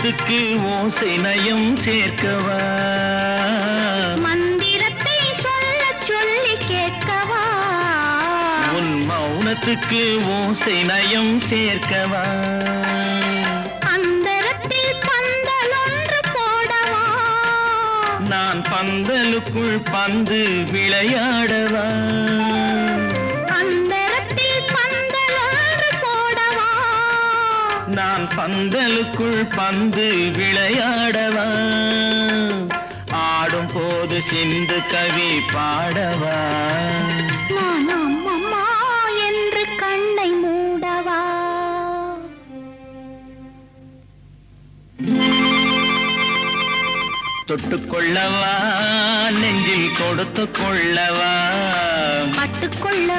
மௌனத்துக்கு ஓசை நயம் சேர்க்கவா மந்திரத்தை சொல்ல சொல்லி கேட்கவா உன் மௌனத்துக்கு ஓசை நயம் சேர்க்கவா அந்தரத்தில் பந்தல் ஒன்று போடவா நான் பந்தலுக்குள் பந்து விளையாடவா அந்தரத்தில் பந்தல் ஒன்று போடவா நான் பந்தலுக்குள் பந்து விளையாடவா ஆடும் போது சிந்து கவி பாடவா நான் அம்மம்மா என்று கண்ணை மூடவா தொட்டுக்கொள்ளவா நெஞ்சில் கொடுத்து கொள்ளவா பட்டுக்கொள்ள